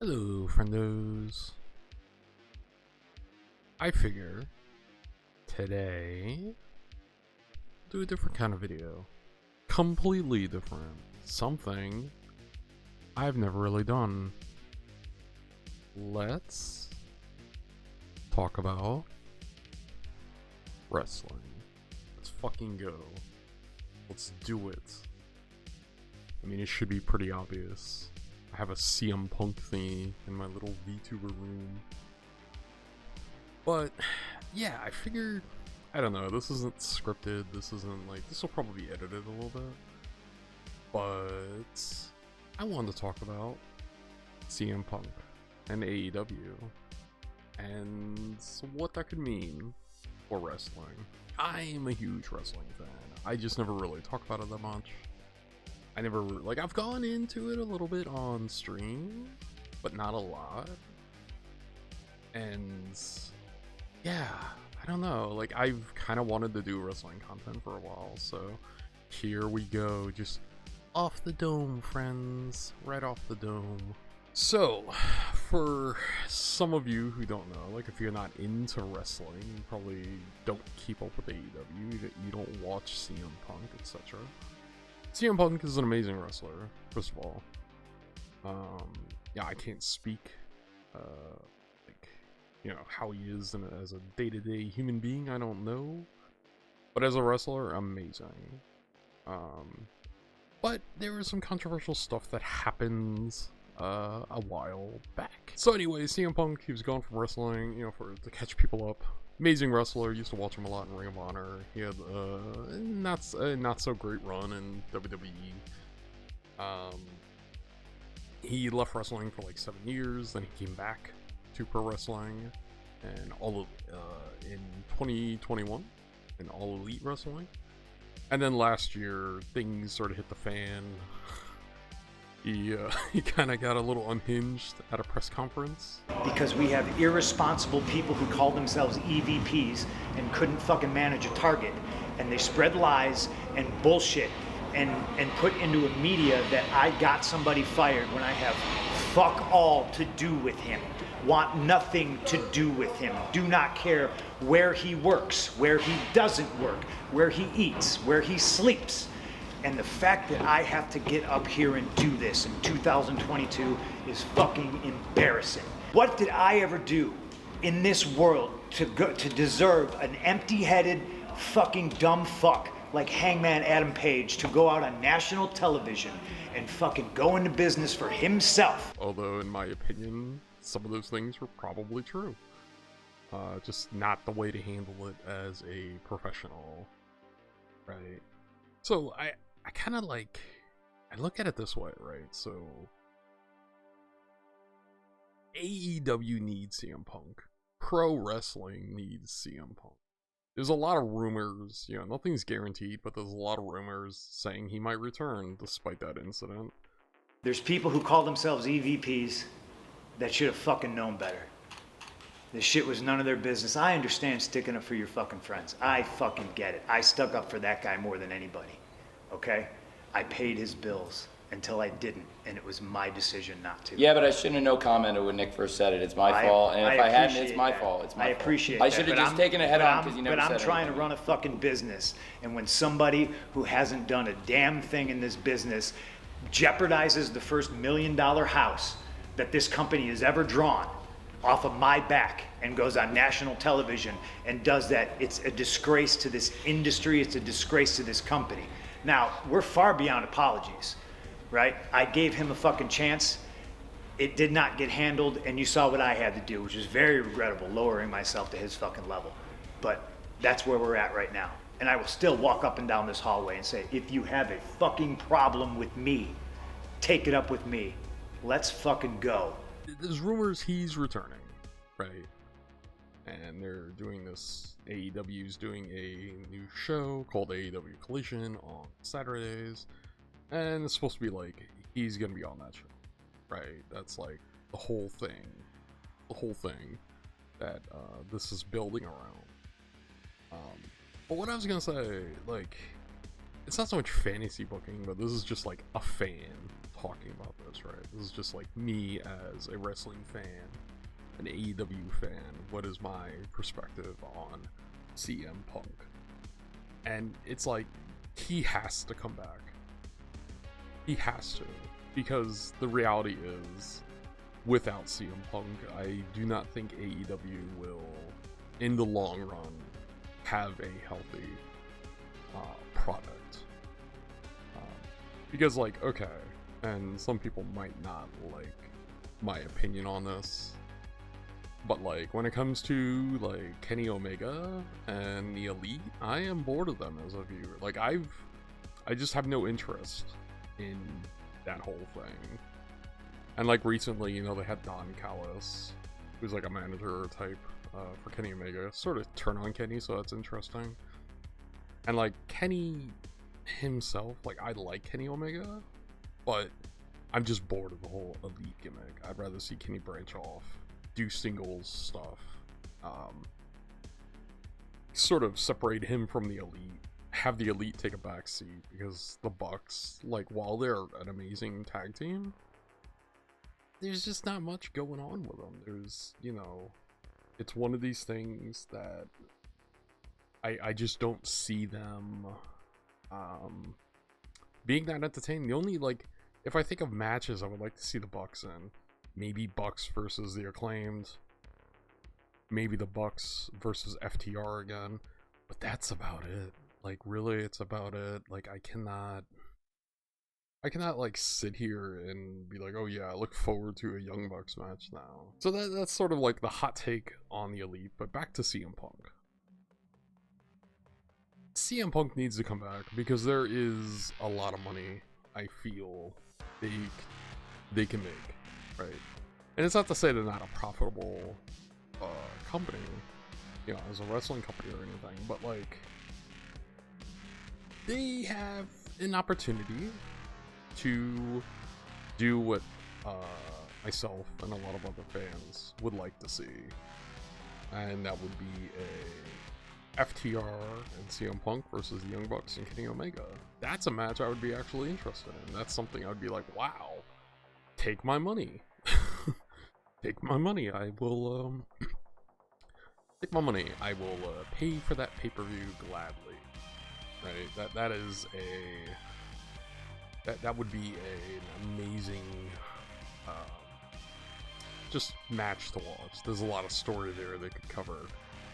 Hello, friendos. I figure today do a different kind of video. Completely different. Something I've never really done. Let's talk about wrestling. Let's fucking go. Let's do it. I mean, it should be pretty obvious. I have a CM Punk thingy in my little VTuber room. But, yeah, I figured, I don't know, this isn't scripted, this will probably be edited a little bit. But, I wanted to talk about CM Punk and AEW, and what that could mean for wrestling. I am a huge wrestling fan. I just never really talk about it that much. I've gone into it a little bit on stream, but not a lot. And yeah, I don't know, I've kind of wanted to do wrestling content for a while, so here we go, just off the dome, friends, right off the dome. So, for some of you who don't know, if you're not into wrestling, you probably don't keep up with AEW, you don't watch CM Punk, etc. CM Punk is an amazing wrestler, first of all. Yeah, I can't speak, how he is as a day-to-day human being, I don't know. But as a wrestler, amazing. But there was some controversial stuff that happened a while back. So anyway, CM Punk, he was gone from wrestling, to catch people up. Amazing wrestler, used to watch him a lot in Ring of Honor. He had not so great run in WWE. He left wrestling for 7 years, then he came back to pro wrestling, and in 2021 in All Elite Wrestling. And then last year, things sort of hit the fan. He kind of got a little unhinged at a press conference. Because we have irresponsible people who call themselves EVPs and couldn't fucking manage a target. And they spread lies and bullshit and put into a media that I got somebody fired when I have fuck all to do with him. Want nothing to do with him. Do not care where he works, where he doesn't work, where he eats, where he sleeps. And the fact that I have to get up here and do this in 2022 is fucking embarrassing. What did I ever do in this world to deserve an empty-headed fucking dumb fuck like Hangman Adam Page to go out on national television and fucking go into business for himself? Although, in my opinion, some of those things were probably true. Just not the way to handle it as a professional, right? So I kind of I look at it this way, right? So AEW needs CM Punk. Pro wrestling needs CM Punk. There's a lot of rumors, nothing's guaranteed, but there's a lot of rumors saying he might return despite that incident. There's people who call themselves EVPs that should have fucking known better. This shit was none of their business. I understand sticking up for your fucking friends. I fucking get it. I stuck up for that guy more than anybody. Okay? I paid his bills until I didn't, and it was my decision not to. Yeah, but I shouldn't have no commented when Nick first said it. It's my fault, and if I hadn't, it's my fault. It's my fault. I appreciate that. I should have just taken it head on because you never said But I'm trying anything. to run a fucking business, and when somebody who hasn't done a damn thing in this business jeopardizes the first $1 million house that this company has ever drawn off of my back and goes on national television and does that, it's a disgrace to this industry, it's a disgrace to this company. Now, we're far beyond apologies, right? I gave him a fucking chance. It did not get handled, and you saw what I had to do, which is very regrettable, lowering myself to his fucking level. But that's where we're at right now. And I will still walk up and down this hallway and say, if you have a fucking problem with me, take it up with me. Let's fucking go. There's rumors he's returning, right? And they're doing this, AEW's doing a new show called AEW Collision on Saturdays, and it's supposed to be he's gonna be on that show, right? That's the whole thing that this is building around. But what I was gonna say, it's not so much fantasy booking, but this is just a fan talking about this, right? This is just like me as a wrestling fan, an AEW fan. What is my perspective on CM Punk? And it's like, he has to come back. He has to. Because the reality is, without CM Punk, I do not think AEW will, in the long run, have a healthy product. Because, like, okay, and some people might not like my opinion on this, but, like, when it comes to, like, Kenny Omega and the Elite, I am bored of them as a viewer. Like, I just have no interest in that whole thing. And, like, recently, you know, they had Don Callis, who's, like, a manager type for Kenny Omega, sort of turn on Kenny, so that's interesting. And, like, Kenny himself, like, I like Kenny Omega, but I'm just bored of the whole Elite gimmick. I'd rather see Kenny branch off, do singles stuff, sort of separate him from the Elite, have the Elite take a backseat, because the Bucks, like, while they're an amazing tag team, there's just not much going on with them. There's, you know, it's one of these things that I just don't see them being that entertaining. The only, like, if I think of matches I would like to see the Bucks in, maybe Bucks versus the Acclaimed, maybe the Bucks versus FTR again, but that's about it. Like, really, it's about it. Like, I cannot like sit here and be like, oh yeah, I look forward to a Young Bucks match now. So that's sort of like the hot take on the Elite. But back to CM Punk. CM Punk needs to come back because there is a lot of money I feel they can make, right? And it's not to say they're not a profitable company, you know, as a wrestling company or anything, but like, they have an opportunity to do what myself and a lot of other fans would like to see, and that would be a FTR and CM Punk versus the Young Bucks and Kenny Omega. That's a match I would be actually interested in. That's something I would be like, wow, take my money. Take my money. I will take my money. I will pay for that pay-per-view gladly. Right? That is a that would be an amazing just match to watch. There's a lot of story there they could cover.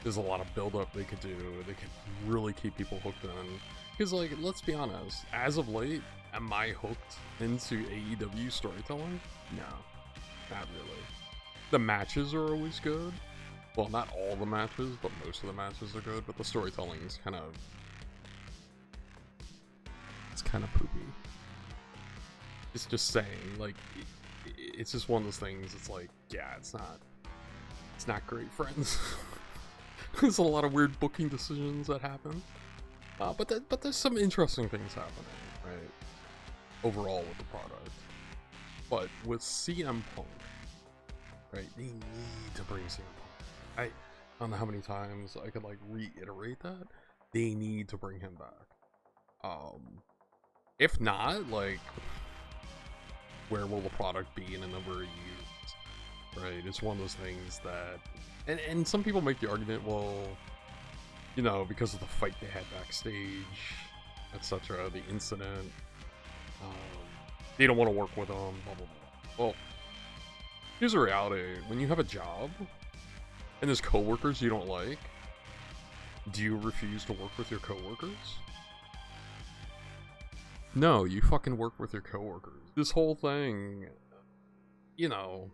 There's a lot of build-up they could do. They could really keep people hooked in. Because, like, let's be honest, as of late, am I hooked into AEW storytelling? No, not really. The matches are always good. Well, not all the matches, but most of the matches are good. But the storytelling is kind of... it's kind of poopy. It's just saying, like, it's just one of those things. It's like, yeah, it's not great, friends. There's a lot of weird booking decisions that happen, but there's some interesting things happening, right? Overall with the product, but with CM Punk, right? They need to bring CM Punk. I don't know how many times I could like reiterate that. They need to bring him back. If not, like, where will the product be in a number of years? Right? It's one of those things that. And some people make the argument, well, you know, because of the fight they had backstage, etc., the incident, they don't want to work with them, blah, blah, blah. Well, here's the reality. When you have a job, and there's coworkers you don't like, do you refuse to work with your coworkers? No, you fucking work with your coworkers. This whole thing, you know...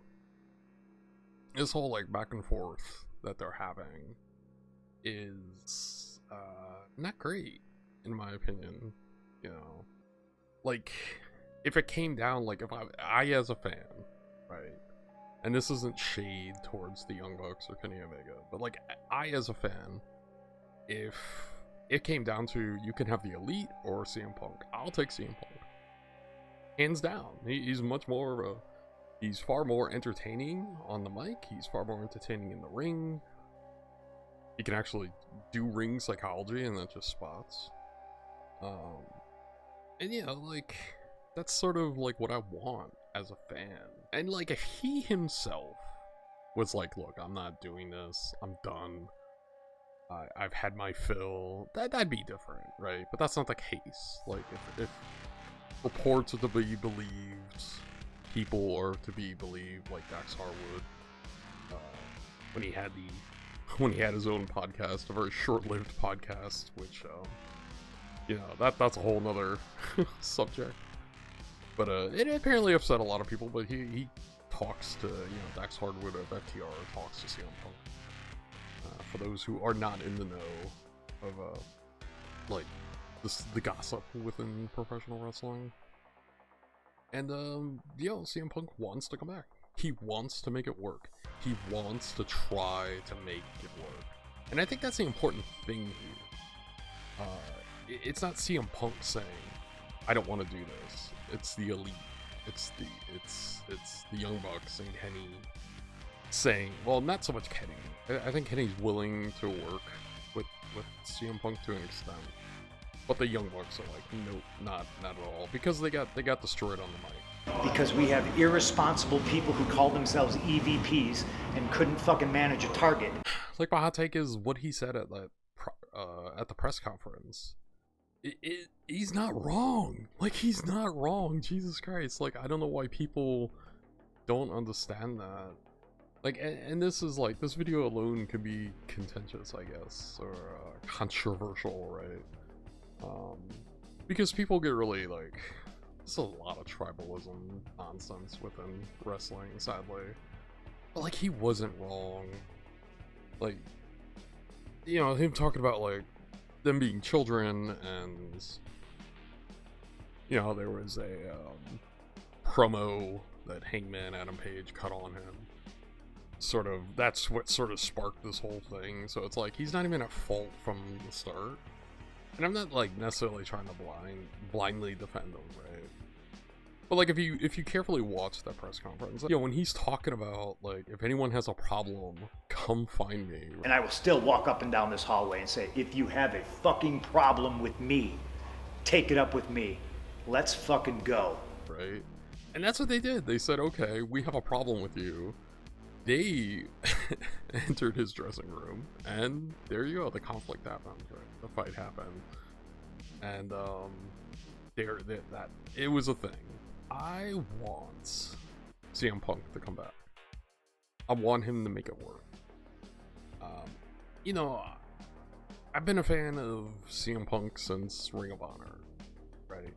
this whole like back and forth that they're having is not great in my opinion. You know, like if it came down, like if I as a fan, right, and this isn't shade towards the Young Bucks or Kenny Omega, but like I as a fan, if it came down to you can have the Elite or CM Punk, I'll take CM Punk hands down. He's much more of a... he's far more entertaining on the mic. He's far more entertaining in the ring. He can actually do ring psychology and not just spots. And you know, like, that's sort of like what I want as a fan. And like he himself was like, look, I'm not doing this. I'm done. I've had my fill. That'd be different, right? But that's not the case. Like if reports are to be believed, people are to be believed, like Dax Harwood, when he had his own podcast, a very short-lived podcast, which you know, that's a whole nother subject. But it apparently upset a lot of people. But he talks to, you know, Dax Harwood of FTR talks to CM Punk. For those who are not in the know of like the gossip within professional wrestling. And you know, CM Punk wants to come back. He wants to make it work. He wants to try to make it work. And I think that's the important thing here. It's not CM Punk saying, I don't want to do this. It's the elite. It's the Young Bucks and Kenny saying, well, not so much Kenny. I think Kenny's willing to work with CM Punk to an extent. But the Young Bucks are like, nope, not at all. Because they got destroyed on the mic. Because we have irresponsible people who call themselves EVPs and couldn't fucking manage a target. Like, my hot take is what he said at the press conference. He's not wrong. Like, he's not wrong. Jesus Christ. Like, I don't know why people don't understand that. Like, and this is like, this video alone could be contentious, I guess, or controversial, right? Because people get really like, there's a lot of tribalism nonsense within wrestling, sadly. But like, he wasn't wrong. Like, you know, him talking about like them being children, and you know, there was a promo that Hangman Adam Page cut on him. Sort of, that's what sort of sparked this whole thing. So it's like, he's not even at fault from the start. And I'm not like necessarily trying to blindly defend him, right? But like, if you carefully watch that press conference, you know, when he's talking about like, if anyone has a problem, come find me. And I will still walk up and down this hallway and say, if you have a fucking problem with me, take it up with me. Let's fucking go. Right? And that's what they did. They said, okay, we have a problem with you. They entered his dressing room, and there you go. The conflict happened, right? The fight happened, and that it was a thing. I want CM Punk to come back. I want him to make it work. You know, I've been a fan of CM Punk since Ring of Honor, right?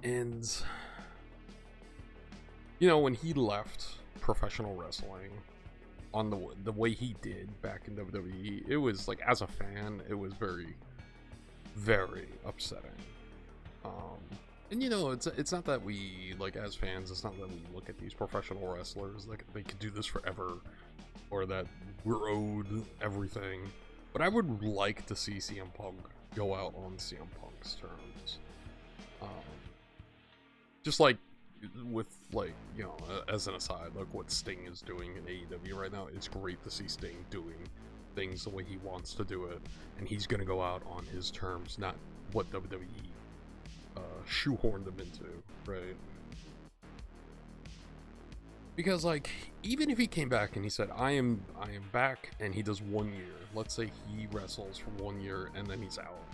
And you know, when he left professional wrestling on the way he did back in WWE, it was like, as a fan, it was very, very upsetting. And you know, it's not that we, like, as fans, it's not that we look at these professional wrestlers like they could do this forever, or that we're owed everything. But I would like to see CM Punk go out on CM Punk's terms. Just like with, like, you know, as an aside, like what Sting is doing in AEW right now, it's great to see Sting doing things the way he wants to do it, and he's gonna go out on his terms, not what WWE shoehorned him into, right? Because like, even if he came back and he said, I am back, and he does 1 year, let's say he wrestles for 1 year and then he's out,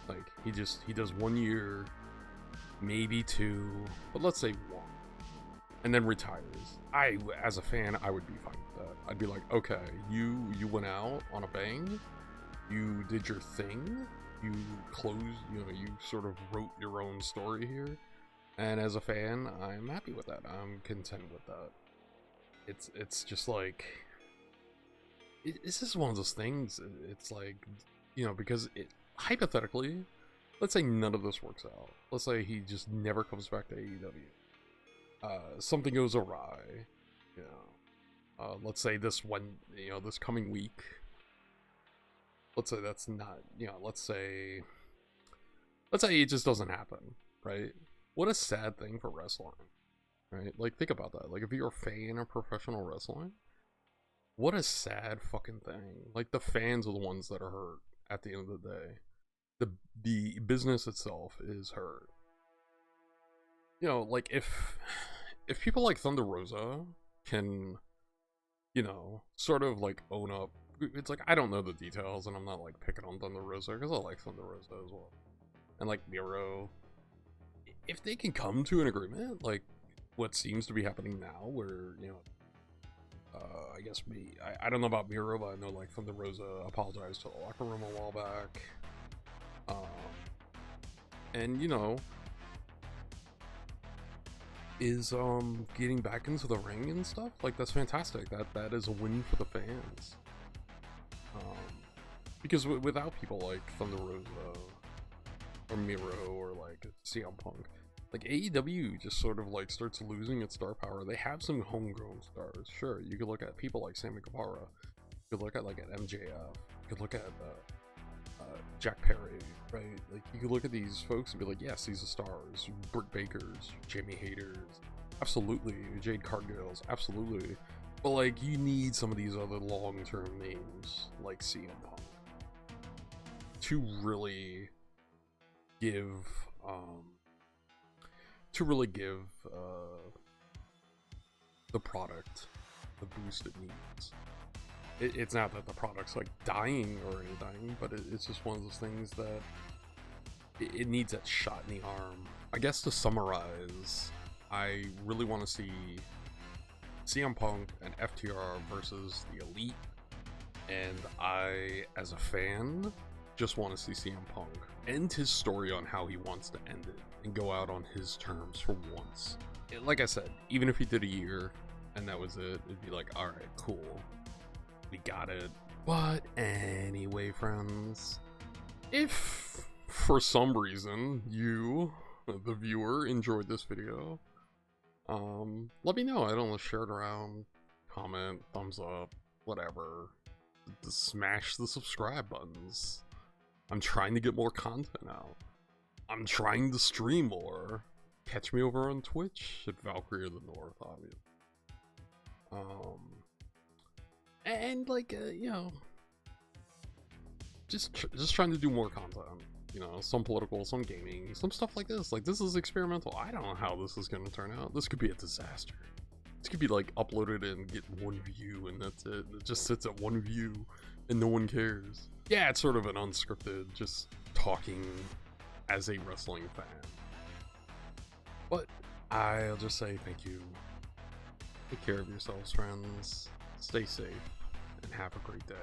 like he does 1 year, maybe 2, but let's say 1, and then retires. As a fan, I would be fine with that. I'd be like, okay, you went out on a bang, you did your thing, you closed, you know, you sort of wrote your own story here, and as a fan, I'm happy with that. I'm content with that. It's just like, it's just one of those things. It's like, you know, because hypothetically, let's say none of this works out. Let's say he just never comes back to AEW. Something goes awry. You know, let's say this coming week. Let's say that's not, you know, let's say it just doesn't happen, right? What a sad thing for wrestling, right? Like, think about that. Like, if you're a fan of professional wrestling, what a sad fucking thing. Like, the fans are the ones that are hurt at the end of the day. the business itself is hurt. You know, like if people like Thunder Rosa can, you know, sort of like own up. It's like, I don't know the details, and I'm not like picking on Thunder Rosa because I like Thunder Rosa as well, and like Miro. If they can come to an agreement, like what seems to be happening now, where, you know, I guess I don't know about Miro, but I know like Thunder Rosa apologized to the locker room a while back, and you know, is getting back into the ring and stuff. Like, that's fantastic. That is a win for the fans. Because without people like Thunder Rosa or Miro or like CM Punk, like AEW just sort of like starts losing its star power. They have some homegrown stars, sure. You could look at people like Sammy Guevara. You could look at like an MJF. You could look at Jack Perry, right? Like, you could look at these folks and be like, yes, these are stars. Britt Bakers, Jamie Hayters, absolutely. Jade Cargills, absolutely. But like, you need some of these other long-term names like CM Punk to really give the product the boost it needs. It's not that the product's like dying or anything, but it's just one of those things that it needs that shot in the arm. I guess to summarize, I really want to see CM Punk and FTR versus the Elite, and I, as a fan, just want to see CM Punk end his story on how he wants to end it and go out on his terms for once. Like I said, even if he did a year and that was it, it'd be like, alright, cool, we got it. But anyway, friends, if for some reason you, the viewer, enjoyed this video, let me know. I don't know, share it around, comment, thumbs up, whatever. Just smash the subscribe buttons. I'm trying to get more content out. I'm trying to stream more. Catch me over on Twitch at Valkyrie of the North, obviously. And like, you know, just trying to do more content. You know, some political, some gaming, some stuff like this. Like, this is experimental. I don't know how this is going to turn out. This could be a disaster. This could be like uploaded and get 1 view and that's it. It just sits at 1 view and no one cares. Yeah, it's sort of an unscripted, just talking as a wrestling fan. But I'll just say thank you. Take care of yourselves, friends. Stay safe and have a great day.